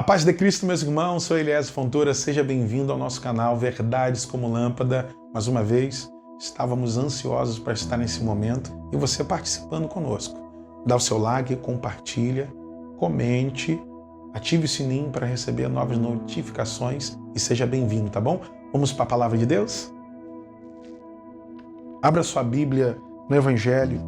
A paz de Cristo, meus irmãos, sou Eliésio Fontoura, seja bem-vindo ao nosso canal Verdades como Lâmpada. Mais uma vez, estávamos ansiosos para estar nesse momento e você participando conosco. Dá o seu like, compartilha, comente, ative o sininho para receber novas notificações e seja bem-vindo, tá bom? Vamos para a Palavra de Deus? Abra sua Bíblia no Evangelho,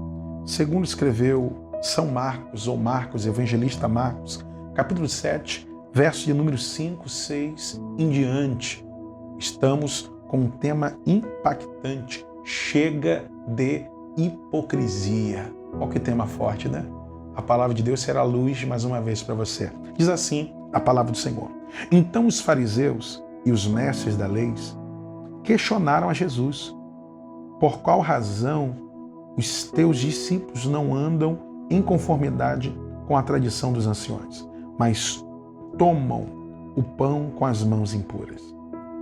segundo escreveu São Marcos, ou Marcos, evangelista Marcos, capítulo 7, verso de número 5, 6 em diante. Estamos com um tema impactante. Chega de hipocrisia. Olha que tema forte, né? A palavra de Deus será luz mais uma vez para você. Diz assim a palavra do Senhor. Então os fariseus e os mestres da lei questionaram a Jesus. Por qual razão os teus discípulos não andam em conformidade com a tradição dos anciões, mas tomam o pão com as mãos impuras?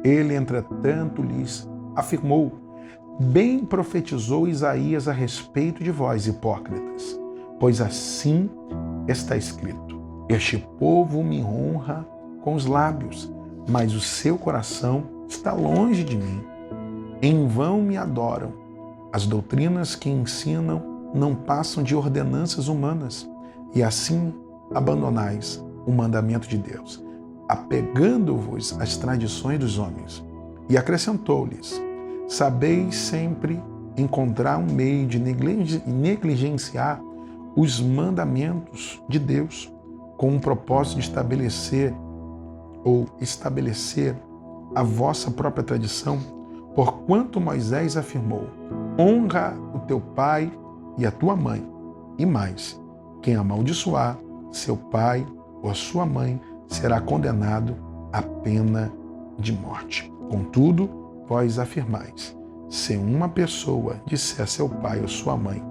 Ele, entretanto, lhes afirmou: bem profetizou Isaías a respeito de vós, hipócritas, pois assim está escrito: este povo me honra com os lábios, mas o seu coração está longe de mim. Em vão me adoram. As doutrinas que ensinam não passam de ordenanças humanas, e assim abandonais o mandamento de Deus, apegando-vos às tradições dos homens. E acrescentou-lhes: sabeis sempre encontrar um meio de negligenciar os mandamentos de Deus, com o propósito de estabelecer a vossa própria tradição, porquanto Moisés afirmou: honra o teu pai e a tua mãe, e mais, quem amaldiçoar seu pai ou a sua mãe será condenado à pena de morte. Contudo, vós afirmais: se uma pessoa disser a seu pai ou sua mãe,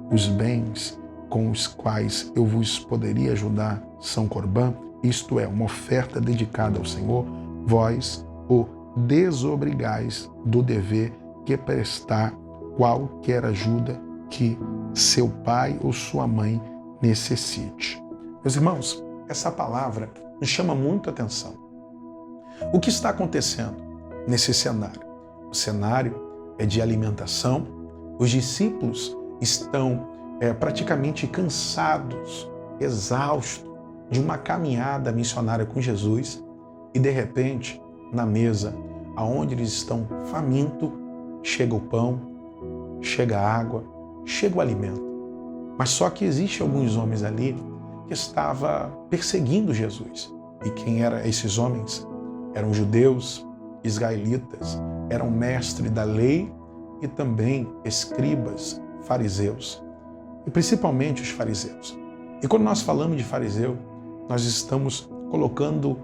os bens com os quais eu vos poderia ajudar são corbã, isto é, uma oferta dedicada ao Senhor, vós o desobrigais do dever que prestar qualquer ajuda que seu pai ou sua mãe necessite. Meus irmãos, essa palavra nos chama muito a atenção. O que está acontecendo nesse cenário? O cenário é de alimentação. Os discípulos estão praticamente cansados, exaustos de uma caminhada missionária com Jesus e, de repente, na mesa, aonde eles estão famintos, chega o pão, chega a água, chega o alimento. Mas só que existem alguns homens ali que estavam perseguindo Jesus. E quem eram esses homens? Eram judeus, israelitas, eram mestres da lei e também escribas, fariseus. E principalmente os fariseus. E quando nós falamos de fariseu, nós estamos colocando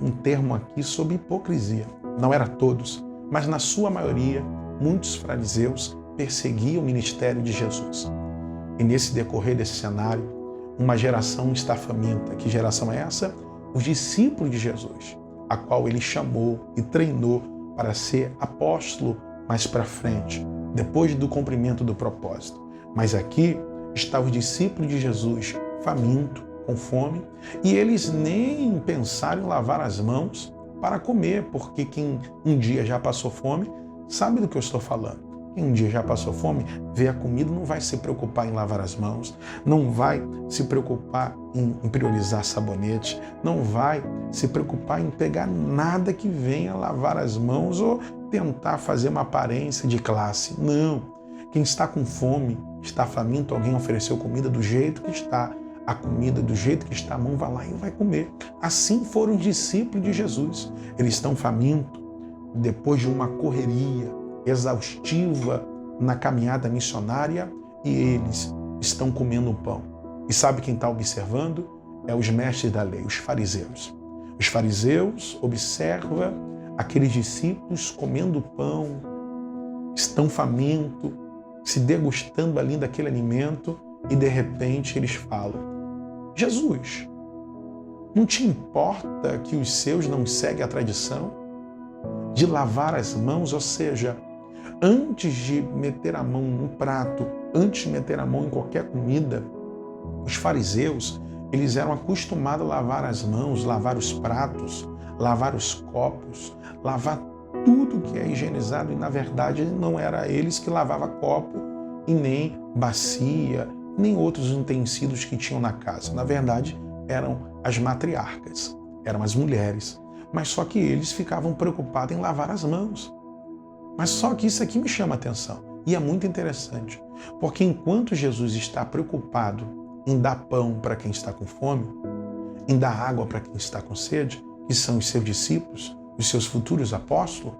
um termo aqui sobre hipocrisia. Não era todos, mas na sua maioria, muitos fariseus perseguiam o ministério de Jesus. E nesse decorrer desse cenário, uma geração está faminta. Que geração é essa? Os discípulos de Jesus, a qual ele chamou e treinou para ser apóstolo mais para frente, depois do cumprimento do propósito. Mas aqui está os discípulos de Jesus faminto, com fome, e eles nem pensaram em lavar as mãos para comer, porque quem um dia já passou fome sabe do que eu estou falando. Quem um dia já passou fome, vê a comida, não vai se preocupar em lavar as mãos, não vai se preocupar em priorizar sabonete, não vai se preocupar em pegar nada que venha lavar as mãos ou tentar fazer uma aparência de classe. Não. Quem está com fome, está faminto, alguém ofereceu comida do jeito que está, a comida do jeito que está, a mão vai lá e vai comer. Assim foram os discípulos de Jesus. Eles estão famintos, depois de uma correria exaustiva na caminhada missionária, e eles estão comendo o pão. E sabe quem está observando? É os mestres da lei, os fariseus. Os fariseus observam aqueles discípulos comendo pão, estão famintos, se degustando ali daquele alimento, e de repente eles falam: Jesus, não te importa que os seus não seguem a tradição de lavar as mãos? Ou seja, antes de meter a mão no prato, antes de meter a mão em qualquer comida, os fariseus, eles eram acostumados a lavar as mãos, lavar os pratos, lavar os copos, lavar tudo que é higienizado, e na verdade não era eles que lavavam copo e nem bacia, nem outros utensílios que tinham na casa. Na verdade, eram as matriarcas, eram as mulheres. Mas só que eles ficavam preocupados em lavar as mãos. Mas só que isso aqui me chama a atenção. E é muito interessante, porque enquanto Jesus está preocupado em dar pão para quem está com fome, em dar água para quem está com sede, que são os seus discípulos, os seus futuros apóstolos,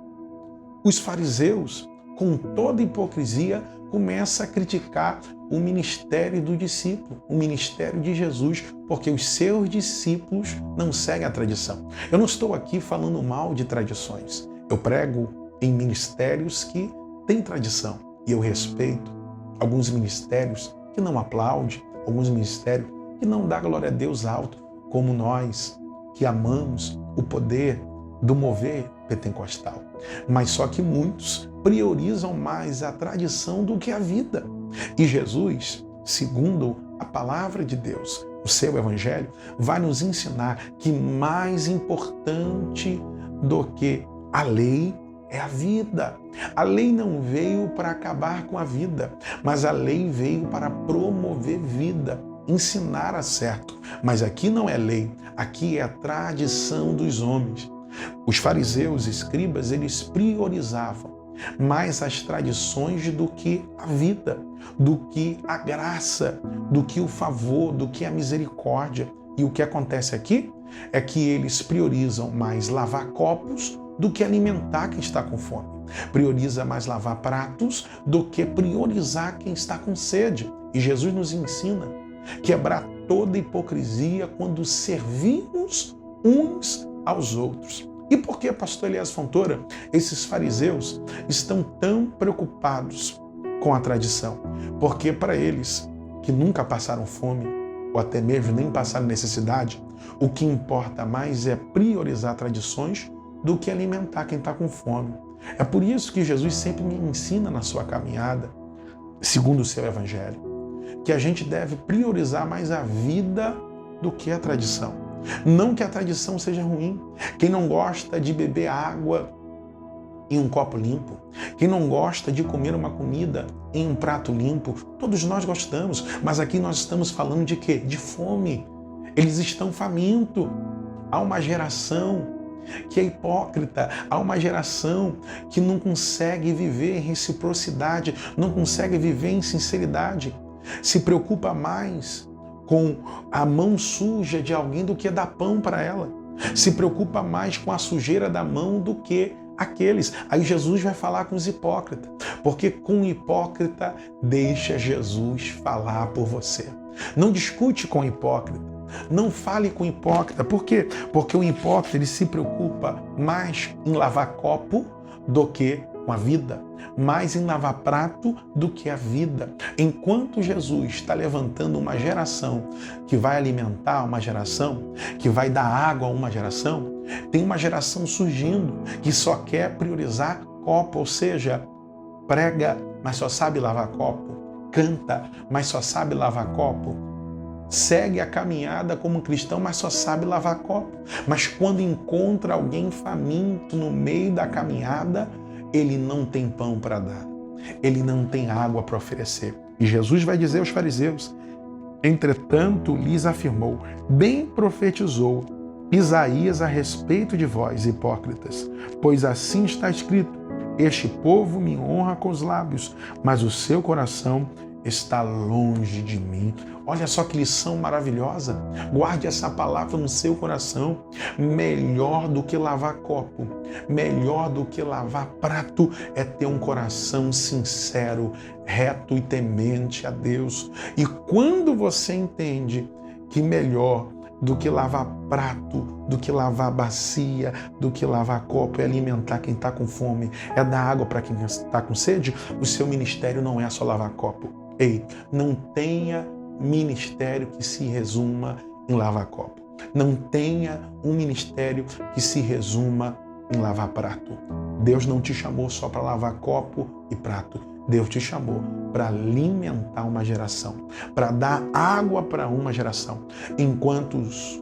os fariseus, com toda hipocrisia, começam a criticar o ministério do discípulo, o ministério de Jesus, porque os seus discípulos não seguem a tradição. Eu não estou aqui falando mal de tradições. Eu prego em ministérios que têm tradição e eu respeito alguns ministérios que não aplaudem, alguns ministérios que não dão glória a Deus alto, como nós que amamos o poder do mover pentecostal. Mas só que muitos priorizam mais a tradição do que a vida. E Jesus, segundo a palavra de Deus, o seu evangelho, vai nos ensinar que mais importante do que a lei é a vida. A lei não veio para acabar com a vida, mas a lei veio para promover vida, ensinar a certo. Mas aqui não é lei, aqui é a tradição dos homens. Os fariseus e escribas, eles priorizavam mais as tradições do que a vida, do que a graça, do que o favor, do que a misericórdia. E o que acontece aqui é que eles priorizam mais lavar copos do que alimentar quem está com fome. Prioriza mais lavar pratos do que priorizar quem está com sede. E Jesus nos ensina a quebrar toda hipocrisia quando servimos uns aos outros. E por que, pastor Elias Fontoura, esses fariseus estão tão preocupados com a tradição? Porque para eles, que nunca passaram fome, ou até mesmo nem passaram necessidade, o que importa mais é priorizar tradições do que alimentar quem está com fome. É por isso que Jesus sempre me ensina na sua caminhada, segundo o seu evangelho, que a gente deve priorizar mais a vida do que a tradição. Não que a tradição seja ruim. Quem não gosta de beber água em um copo limpo, quem não gosta de comer uma comida em um prato limpo, todos nós gostamos, mas aqui nós estamos falando de quê? De fome. Eles estão famintos. Há uma geração que é hipócrita, há uma geração que não consegue viver em reciprocidade, não consegue viver em sinceridade, se preocupa mais com a mão suja de alguém do que dar pão para ela. Se preocupa mais com a sujeira da mão do que aqueles. Aí Jesus vai falar com os hipócritas, porque com o hipócrita deixa Jesus falar por você. Não discute com o hipócrita, não fale com o hipócrita. Por quê? Porque o hipócrita ele se preocupa mais em lavar copo do que com a vida, mais em lavar prato do que a vida. Enquanto Jesus está levantando uma geração que vai alimentar uma geração, que vai dar água a uma geração, tem uma geração surgindo que só quer priorizar copo, ou seja, prega, mas só sabe lavar copo, canta, mas só sabe lavar copo, segue a caminhada como um cristão, mas só sabe lavar copo. Mas quando encontra alguém faminto no meio da caminhada, ele não tem pão para dar, ele não tem água para oferecer. E Jesus vai dizer aos fariseus: entretanto lhes afirmou, bem profetizou Isaías a respeito de vós, hipócritas, pois assim está escrito: este povo me honra com os lábios, mas o seu coração está longe de mim. Olha só que lição maravilhosa. Guarde essa palavra no seu coração. Melhor do que lavar copo, melhor do que lavar prato é ter um coração sincero, reto e temente a Deus. E quando você entende que melhor do que lavar prato, do que lavar bacia, do que lavar copo é alimentar quem está com fome, é dar água para quem está com sede, o seu ministério não é só lavar copo. Ei, não tenha ministério que se resuma em lavar copo. Não tenha um ministério que se resuma em lavar prato. Deus não te chamou só para lavar copo e prato. Deus te chamou para alimentar uma geração, para dar água para uma geração. Enquanto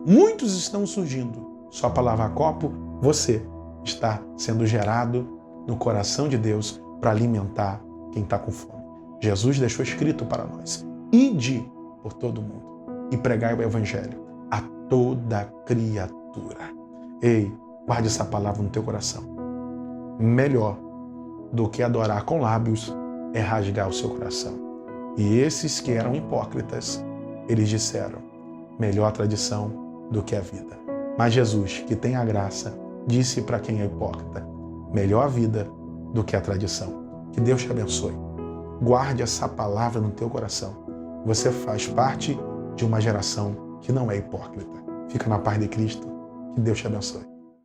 muitos estão surgindo só para lavar copo, você está sendo gerado no coração de Deus para alimentar quem está com fome. Jesus deixou escrito para nós: ide por todo mundo e pregai o evangelho a toda criatura. Ei, guarde essa palavra no teu coração. Melhor do que adorar com lábios é rasgar o seu coração. E esses que eram hipócritas, eles disseram: melhor a tradição do que a vida. Mas Jesus, que tem a graça, disse para quem é hipócrita: melhor a vida do que a tradição. Que Deus te abençoe. Guarde essa palavra no teu coração. Você faz parte de uma geração que não é hipócrita. Fica na paz de Cristo. Que Deus te abençoe.